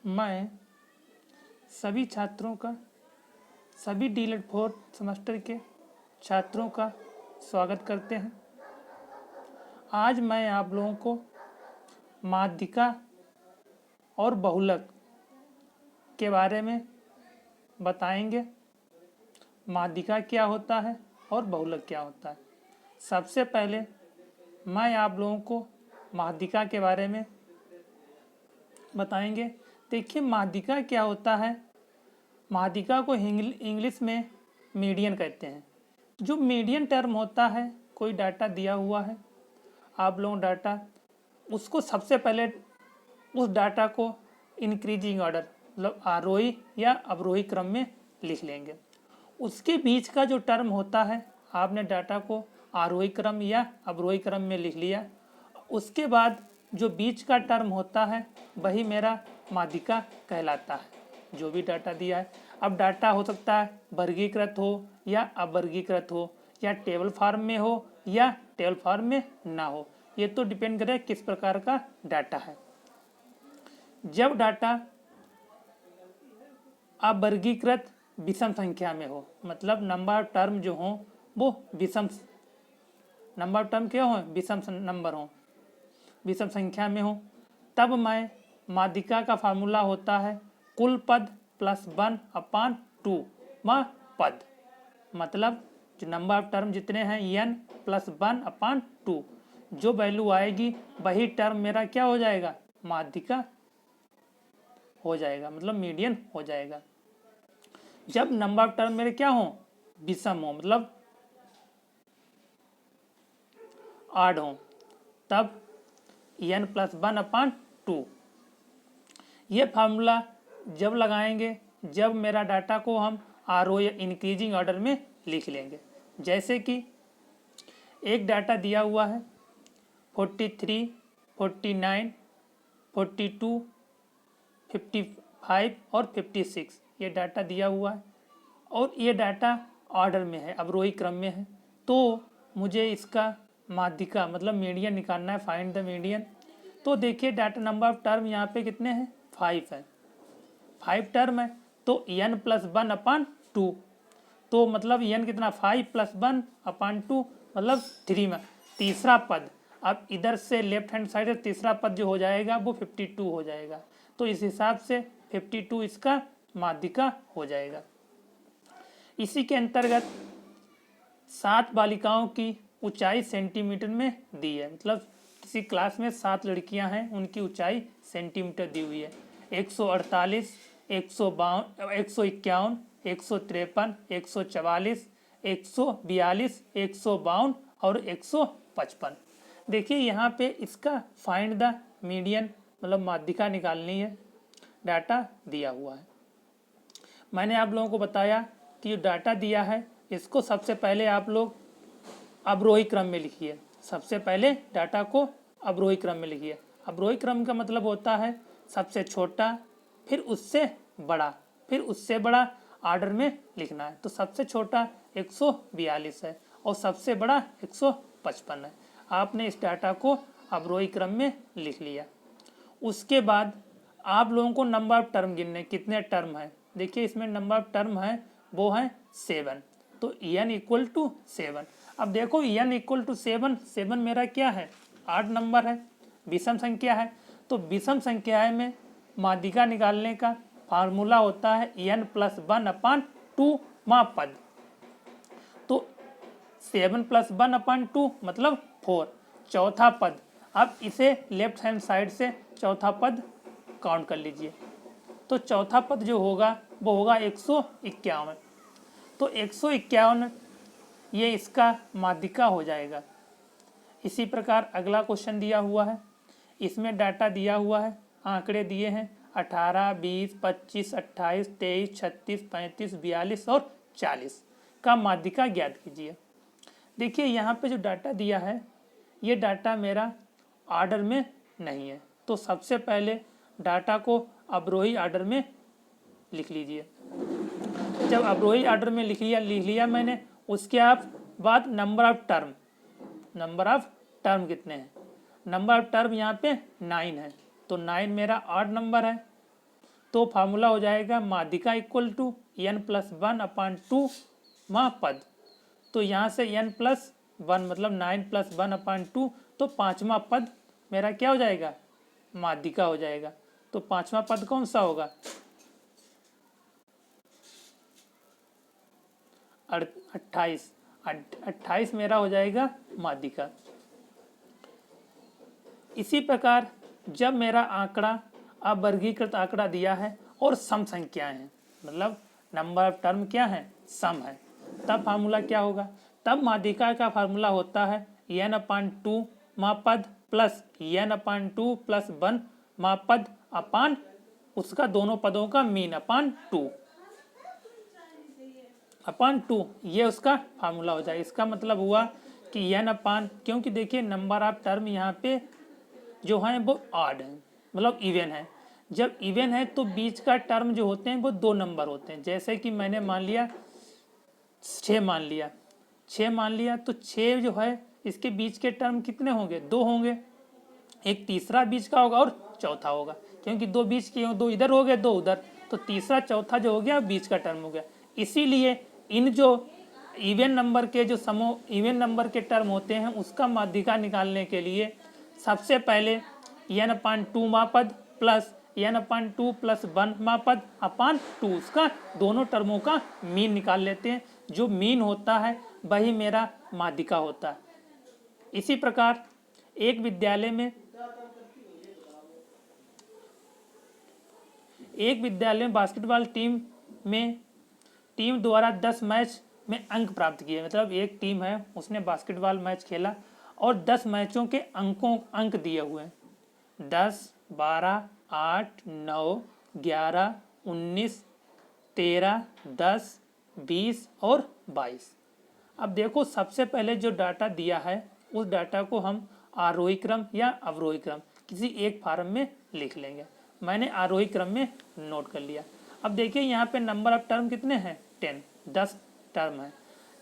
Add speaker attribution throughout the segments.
Speaker 1: मैं सभी छात्रों का, सभी D.Led 4 सेमेस्टर के छात्रों का स्वागत करते हैं। आज मैं आप लोगों को माध्यिका और बहुलक के बारे में बताएंगे। माध्यिका क्या होता है और बहुलक क्या होता है। सबसे पहले मैं आप लोगों को माध्यिका के बारे में बताएंगे। देखिए, माध्यिका क्या होता है। माध्यिका को इंग्लिश में मीडियन कहते हैं। जो मीडियन टर्म होता है, कोई डाटा दिया हुआ है, आप लोग डाटा उसको सबसे पहले उस डाटा को इंक्रीजिंग ऑर्डर मतलब आरोही या अवरोही क्रम में लिख लेंगे। उसके बीच का जो टर्म होता है, आपने डाटा को आरोही क्रम या अवरोही क्रम में लिख लिया। उसके बाद जो बीच का टर्म होता है वही मेरा माध्यिका कहलाता है। जो भी डाटा दिया है, अब डाटा हो सकता है वर्गीकृत हो या अवर्गीकृत हो, या टेबल फॉर्म में हो या टेबल फॉर्म में ना हो। ये तो डिपेंड करे किस प्रकार का डाटा है। जब डाटा अवर्गीकृत विषम संख्या में हो, मतलब नंबर ऑफ टर्म जो हो वो विषम, नंबर ऑफ टर्म क्या हो, विषम नंबर हो, विषम संख्या में हो, तब मैं माध्यिका का फार्मूला होता है कुल पद प्लस 1/2 पद। मतलब जो नंबर ऑफ टर्म जितने हैं n प्लस 1/2, जो वैल्यू आएगी वही टर्म मेरा क्या हो जाएगा, माध्यिका हो जाएगा, मतलब मीडियन हो जाएगा। जब नंबर ऑफ टर्म मेरे क्या हो, विषम हो, मतलब ऑड हो, तब n प्लस 1/2। ये फार्मूला जब लगाएंगे जब मेरा डाटा को हम आरोह या इंक्रीजिंग ऑर्डर में लिख लेंगे। जैसे कि एक डाटा दिया हुआ है 43, 49, 42, 55 और 56, ये डाटा दिया हुआ है और ये डाटा ऑर्डर में है, अवरोही क्रम में है। तो मुझे इसका माध्यिका मतलब मीडियन निकालना है, फाइंड द मीडियन। तो देखिए डाटा नंबर ऑफ टर्म यहाँ पे कितने हैं, 5 है, 5 टर्म है, तो n प्लस 1/2, तो मतलब n कितना, 5 प्लस 1/2 मतलब 3 में तीसरा पद। अब इधर से लेफ्ट हैंड साइड से तीसरा पद जो हो जाएगा वो 52 हो जाएगा। तो इस हिसाब से 52 इसका माध्यिका हो जाएगा। इसी के अंतर्गत 7 बालिकाओं की ऊंचाई सेंटीमीटर में दी है। मतलब किसी क्लास में 7 लड़कियां हैं, उनकी ऊंचाई सेंटीमीटर दी हुई है। 148, 152, 151, 153, 144, 142, 152 और 155। देखिए यहाँ पे इसका फाइंड द मीडियन मतलब माध्यिका निकालनी है, डाटा दिया हुआ है। मैंने आप लोगों को बताया कि जो डाटा दिया है इसको सबसे पहले आप लोग अवरोही क्रम में लिखिए। सबसे पहले डाटा को अवरोही क्रम में लिखिए। अवरोही क्रम का मतलब होता है सबसे छोटा, फिर उससे बड़ा, फिर उससे बड़ा ऑर्डर में लिखना है। तो सबसे छोटा 142 है और सबसे बड़ा 155 है। आपने इस डाटा को अवरोही क्रम में लिख लिया। उसके बाद आप लोगों को नंबर ऑफ टर्म गिनने, कितने टर्म है। देखिए इसमें नंबर ऑफ टर्म है वो है 7, तो n इक्वल टू 7। अब देखो n इक्वल टू 7, 7 मेरा क्या है, 8 नंबर है, विषम संख्या है। तो विषम संख्या में माध्यिका निकालने का फार्मूला होता है n प्लस 1/2 पद। तो 7 प्लस 1/2 मतलब 4, चौथा पद। अब इसे लेफ्ट हैंड साइड से चौथा पद काउंट कर लीजिए। तो चौथा पद जो होगा वो होगा 151। तो 151 ये इसका माध्यिका हो जाएगा। इसी प्रकार अगला क्वेश्चन दिया हुआ है, इसमें डाटा दिया हुआ है, आंकड़े दिए हैं 18, 20, 25, 28, 23, 36, 35, 42 और 40 का माध्यिका ज्ञात कीजिए। देखिए यहाँ पे जो डाटा दिया है ये डाटा मेरा ऑर्डर में नहीं है। तो सबसे पहले डाटा को अवरोही ऑर्डर में लिख लीजिए। जब अवरोही ऑर्डर में लिख लिया मैंने, उसके बाद number of term, number of term कितने हैं। नंबर ऑफ टर्म यहाँ पे 9 है, तो 9 मेरा ऑड नंबर है। तो फार्मूला हो जाएगा माध्यिका इक्वल टू n+1/2 माह पद। तो यहाँ से n+1 मतलब 9+1/2, तो पाँचवा पद मेरा क्या हो जाएगा, माध्यिका हो जाएगा। तो पाँचवा पद कौन सा होगा, 28 मेरा हो जाएगा माध्यिका। इसी प्रकार जब मेरा आंकड़ा अवर्गीकृत आंकड़ा दिया है और सम संख्याएं हैं, मतलब नंबर ऑफ टर्म क्या है, सम है, तब फार्मूला क्या होगा, तब माध्यिका का फार्मूला होता है n/2 मापद प्लस n/2 + 1 मापद अपान उसका दोनों पदों का मीन अपान 2, ये उसका फार्मूला हो जाए। इसका मतलब हुआ कि क्योंकि देखिए नंबर ऑफ टर्म यहाँ पे जो है वो ऑड है, मतलब इवन है। जब इवन है तो बीच का टर्म जो होते हैं वो 2 नंबर होते हैं। जैसे कि मैंने मान लिया 6 मान लिया तो 6 जो है इसके बीच के टर्म कितने होंगे, 2 होंगे। एक तीसरा बीच का होगा और चौथा होगा, क्योंकि 2 बीच के 2 इधर हो गए 2 उधर, तो तीसरा चौथा जो हो गया बीच का टर्म हो गया। इसीलिए इन जो इवन नंबर के जो इवन नंबर के टर्म होते हैं उसका माध्यिका निकालने के लिए सबसे पहले n/2 मापद प्लस n/2 + 1 मापद अपान 2 उसका दोनों टर्मों का मीन निकाल लेते हैं। जो मीन होता है वही मेरा माध्यिका होता है। इसी प्रकार एक विद्यालय में बास्केटबॉल टीम द्वारा 10 मैच में अंक प्राप्त किए, मतलब एक टीम है उसने बास्केटबॉल मैच खेला और 10 मैचों के अंक दिए हुए हैं, 10, 12, 8, 9, 11, 19, 13, 10, 20 और 22। अब देखो सबसे पहले जो डाटा दिया है उस डाटा को हम आरोही क्रम या अवरोही क्रम किसी एक फॉर्म में लिख लेंगे। मैंने आरोही क्रम में नोट कर लिया। अब देखिए यहाँ पे नंबर ऑफ टर्म कितने हैं, 10 टर्म है,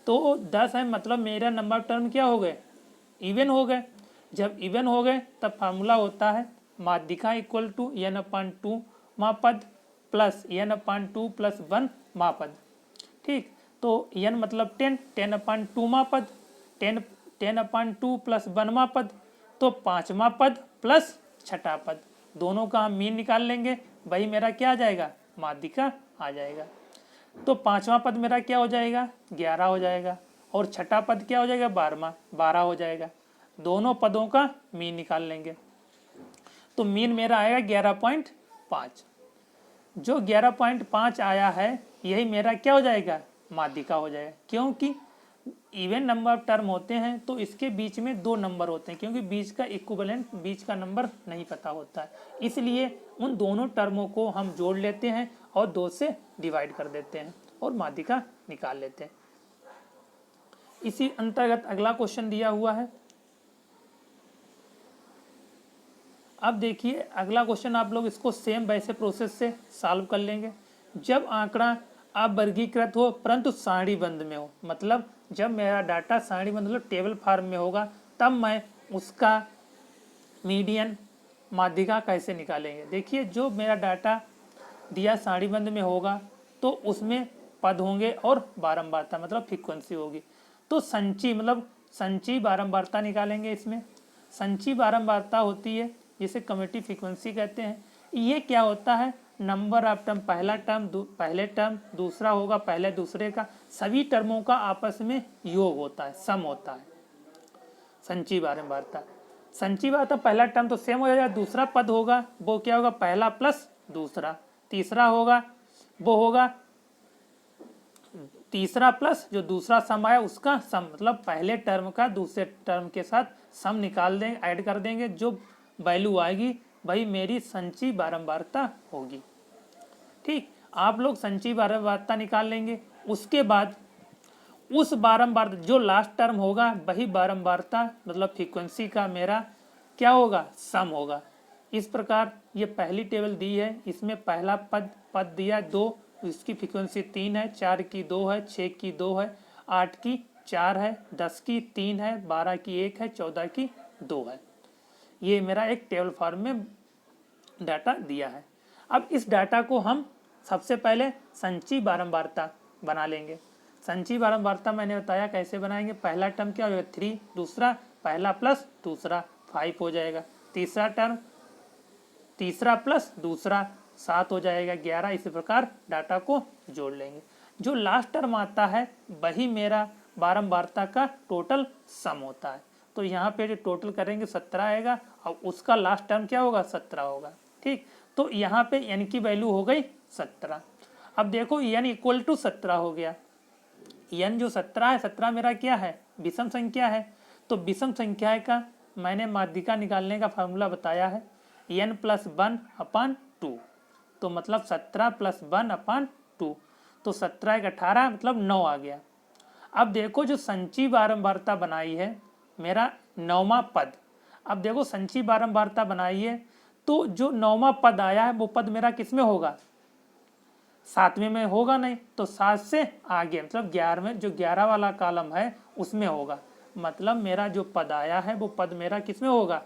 Speaker 1: तो 10 है मतलब मेरा नंबर ऑफ टर्म क्या हो गए, इवन हो गए। जब इवन हो गए तब फार्मूला होता है माध्यिका इक्वल टू n/2 मापद प्लस n/2 + 1 मापद। ठीक, तो n मतलब 10/2 मापद, 10/2 + 1 मापद, तो पाँचवा पद प्लस छठा पद दोनों का हम मीन निकाल लेंगे, वही मेरा क्या आ जाएगा, माध्यिका आ जाएगा। तो पाँचवा पद मेरा क्या हो जाएगा, 11 हो जाएगा, और छठा पद क्या हो जाएगा, 12 हो जाएगा। दोनों पदों का मीन निकाल लेंगे, तो मीन मेरा आएगा 11.5। जो 11.5 आया है यही मेरा क्या हो जाएगा, माध्यिका हो जाएगा। क्योंकि इवन नंबर ऑफ टर्म होते हैं तो इसके बीच में 2 नंबर होते हैं, क्योंकि बीच का इक्विवेलेंट बीच का नंबर नहीं पता होता है, इसलिए उन दोनों टर्मों को हम जोड़ लेते हैं और 2 से डिवाइड कर देते हैं और माध्यिका निकाल लेते हैं। इसी अंतर्गत अगला क्वेश्चन दिया हुआ है। अब देखिए अगला क्वेश्चन, आप लोग इसको सेम वैसे प्रोसेस से सॉल्व कर लेंगे। जब आंकड़ा अवर्गीकृत हो परंतु सारणीबद्ध में हो, मतलब जब मेरा डाटा सारणीबद्ध मतलब टेबल फॉर्म में होगा, तब मैं उसका मीडियन माध्यिका कैसे निकालेंगे। देखिए जो मेरा डाटा दिया सारणीबद्ध में होगा तो उसमें पद होंगे और बारंबारता मतलब फ्रीक्वेंसी होगी। तो संचयी मतलब संचयी बारंबारता निकालेंगे। इसमें संचयी बारंबारता होती है जिसे कम्यूटेटिव फ्रीक्वेंसी कहते हैं। ये क्या होता है, नंबर ऑफ टर्म, पहले टर्म दूसरा होगा पहले दूसरे का, सभी टर्मों का आपस में योग होता है, सम होता है संचयी बारंबारता। संचयी बारंबारता पहला टर्म तो सेम हो जाएगा, दूसरा पद होगा वो क्या होगा, पहला प्लस दूसरा, तीसरा होगा वो होगा तीसरा प्लस जो दूसरा सम आया उसका सम, मतलब पहले टर्म का दूसरे टर्म के साथ सम निकाल देंगे, ऐड कर देंगे, जो वैल्यू आएगी वही मेरी संचयी बारंबारता होगी। ठीक, आप लोग संचयी बारंबारता निकाल लेंगे। उसके बाद उस बारंबारता जो लास्ट टर्म होगा वही बारंबारता मतलब फ्रीक्वेंसी का मेरा क्या होगा, सम होगा। इस प्रकार ये पहली टेबल दी है, इसमें पहला पद दिया 2, इसकी फ्रीक्वेंसी 3 है, 4 की 2 है, 6 की 2 है, 8 की 4 है, 10 की 3 है, 12 की 1 है, 14 की 2 है। ये मेरा एक टेबल फॉर्म में डाटा दिया है। अब इस डाटा को हम सबसे पहले संचयी बारंबारता बना लेंगे। संचयी बारंबारता मैंने बताया कैसे बनाएंगे। पहला टर्म क्या हो जाएगा 3, दूसरा पहला प्लस दूसरा 5 हो जाएगा, तीसरा टर्म तीसरा प्लस दूसरा 7 हो जाएगा 11। इसी प्रकार डाटा को जोड़ लेंगे। जो लास्ट टर्म आता है वही मेरा बारंबारता का टोटल सम होता है। तो यहाँ पे जो टोटल करेंगे 17 आएगा और उसका लास्ट टर्म क्या होगा 17 होगा। ठीक, तो यहाँ पे n की वैल्यू हो गई 17। अब देखो n इक्वल टू 17 हो गया। n जो 17 है, 17 मेरा क्या है विषम संख्या है। तो विषम संख्या का मैंने माध्यिका निकालने का फार्मूला बताया है n + 1/2। तो मतलब 17 + 1/2। तो 17 × 18 मतलब 9 आ गया। अब देखो जो संचयी बारंबारता बनाई है मेरा 9वां पद। अब देखो संचयी बारंबारता बनाई है तो जो 9वां पद आया है वो पद मेरा किस में होगा 7वें में होगा नहीं। तो 7 से आगे मतलब 11वें, जो 11 वाला कॉलम है उसमें होगा। मतलब मेरा जो पद आया है वो पद मेरा किस में होगा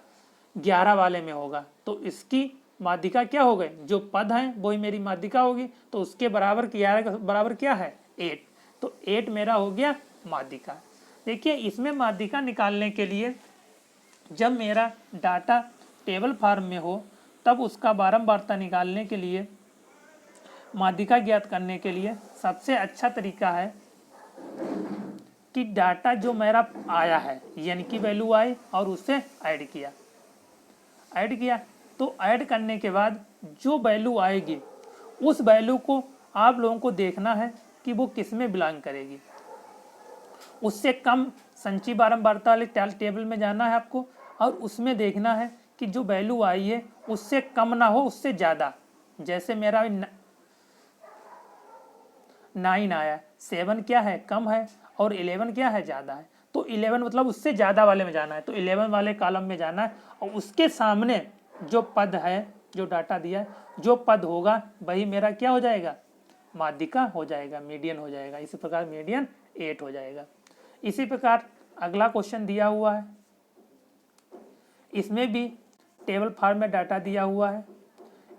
Speaker 1: 11 वाले में होगा। तो इसकी माध्यिका क्या हो गई, जो पद है वही मेरी माध्यिका होगी। तो उसके बराबर 11 के बराबर क्या है 8। तो 8 मेरा हो गया माध्यिका। देखिए इसमें माध्यिका निकालने के लिए जब मेरा डाटा टेबल फॉर्म में हो तब उसका बारंबारता निकालने के लिए, माध्यिका ज्ञात करने के लिए सबसे अच्छा तरीका है कि डाटा जो मेरा आया है n की वैल्यू आई और उसे ऐड किया। तो ऐड करने के बाद जो वैल्यू आएगी उस वैल्यू को आप लोगों को देखना है कि वो किस में बिलोंग करेगी। उससे कम संचयी बारंबारता वाले टेबल में जाना है आपको और उसमें देखना है कि जो वैल्यू आई है उससे कम ना हो उससे ज़्यादा। जैसे मेरा 9 आया, 7 क्या है कम है और 11 क्या है ज़्यादा है। तो 11 मतलब उससे ज़्यादा वाले में जाना है। तो 11 वाले कॉलम में जाना है और उसके सामने जो पद है, जो डाटा दिया है, जो पद होगा वही मेरा क्या हो जाएगा माध्यिका हो जाएगा, मीडियन हो जाएगा। इसी प्रकार मीडियन 8 हो जाएगा। इसी प्रकार अगला क्वेश्चन दिया हुआ है, इसमें भी टेबल फॉर्म में डाटा दिया हुआ है।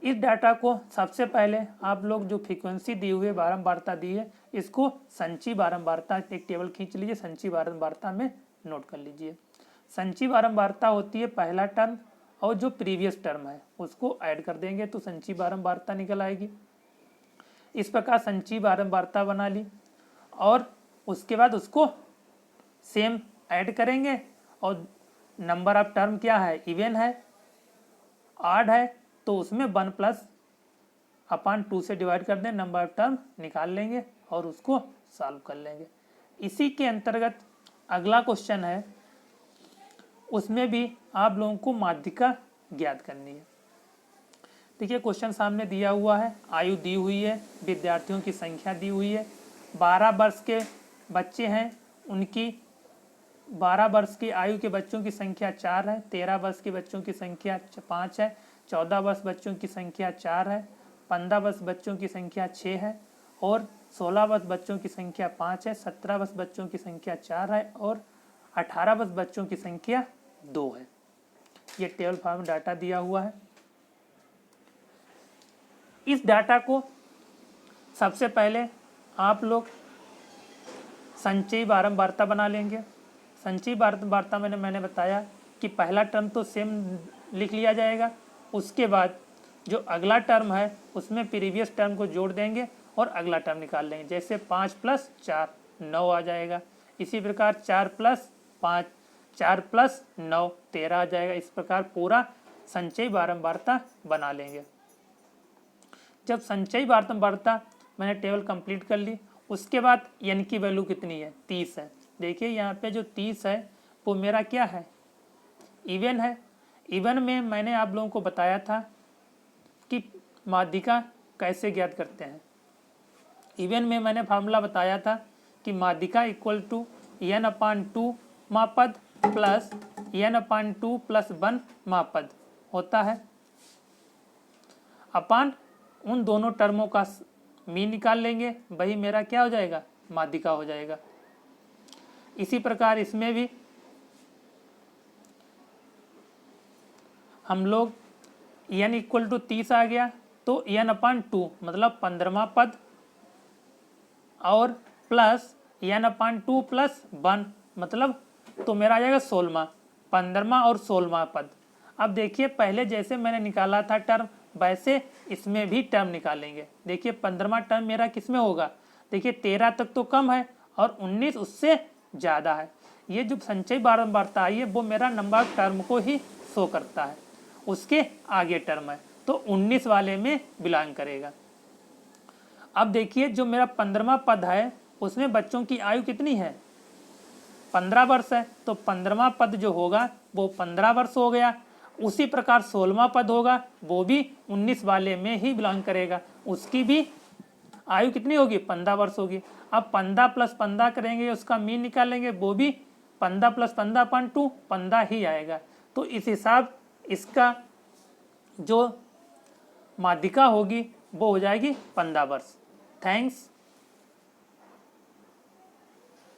Speaker 1: इस डाटा को सबसे पहले आप लोग जो फ्रीक्वेंसी दी हुई है बारंबारता दी है इसको संचयी बारंबारता एक टेबल खींच लीजिए, संचयी बारंबारता में नोट कर लीजिए। संचयी बारंबारता होती है पहला टर्म और जो प्रीवियस टर्म है उसको ऐड कर देंगे तो संचयी बारंबारता निकल आएगी। इस प्रकार संचयी बारंबारता बना ली और उसके बाद उसको सेम ऐड करेंगे और नंबर ऑफ टर्म क्या है इवन है, ऑड है, तो उसमें 1+/2 से डिवाइड कर दें, नंबर ऑफ टर्म निकाल लेंगे और उसको सॉल्व कर लेंगे। इसी के अंतर्गत अगला क्वेश्चन है, उसमें भी आप लोगों को माध्यिका ज्ञात करनी है। देखिए क्वेश्चन सामने दिया हुआ है, आयु दी हुई है, विद्यार्थियों की संख्या दी हुई है, 12 वर्ष के बच्चे हैं, उनकी 12 वर्ष की आयु के बच्चों की संख्या 4 है, 13 वर्ष के बच्चों की संख्या 5 है, 14 वर्ष बच्चों की संख्या 4 है, 15 वर्ष बच्चों की संख्या 6 है और 16 वर्ष बच्चों की संख्या 5 है, 17 वर्ष बच्चों की संख्या 4 है और 18 वर्ष बच्चों की संख्या 2 है। ये टेबल फॉर्म डाटा दिया हुआ है। इस डाटा को सबसे पहले आप लोग संचयी बारंबारता बना लेंगे। संचयी बारंबारता मैंने बताया कि पहला टर्म तो सेम लिख लिया जाएगा, उसके बाद जो अगला टर्म है उसमें प्रीवियस टर्म को जोड़ देंगे और अगला टर्म निकाल लेंगे। जैसे 5 + 4 9 आ जाएगा। इसी प्रकार 4 + 5 4 + 9 13 आ जाएगा। इस प्रकार पूरा संचयी बारंबारता बना लेंगे। जब संचयी बारंबारता मैंने टेबल कंप्लीट कर ली, उसके बाद n की वैल्यू कितनी है 30 है। देखिए यहाँ पे जो 30 है वो मेरा क्या है इवन है। इवन में मैंने आप लोगों को बताया था कि माध्यिका कैसे ज्ञात करते हैं। इवन में मैंने फार्मूला बताया था कि माध्यिका इक्वल टू n/2 मापद प्लस n/2 + 1 मापद होता है अपान उन दोनों टर्मों का मीन निकाल लेंगे, वही मेरा क्या हो जाएगा माध्यिका हो जाएगा। इसी प्रकार इसमें भी हम लोग n = 30 आ गया तो n/2 मतलब 15वां पद और प्लस n/2 प्लस 1 मतलब तो मेरा आ जाएगा 16वां, 15वां और 16वां पद। अब देखिए पहले जैसे मैंने निकाला था टर्म वैसे इसमें भी टर्म निकालेंगे। देखिए 15वां टर्म मेरा किस में होगा, देखिए 13 तक तो कम है और 19 उससे ज़्यादा है। ये जो संचयी बारंबारता आई है वो मेरा नंबर टर्म को ही शो करता है, उसके आगे टर्म है तो 19 वाले में बिलोंग करेगा। अब देखिए जो मेरा 15वां पद है उसमें बच्चों की आयु कितनी है, 15 वर्ष है, तो 15वां पद जो होगा वो 15 वर्ष हो गया। उसी प्रकार 16वां पद होगा वो भी 19 वाले में ही बिलोंग करेगा, उसकी भी आयु कितनी होगी, 15 वर्ष होगी। अब 15 + 15 करेंगे, उसका मीन निकालेंगे, वो भी 15 + 15/2 15 ही आएगा। तो इस हिसाब इसका जो माध्यिका होगी वो हो जाएगी 15 वर्ष। थैंक्स।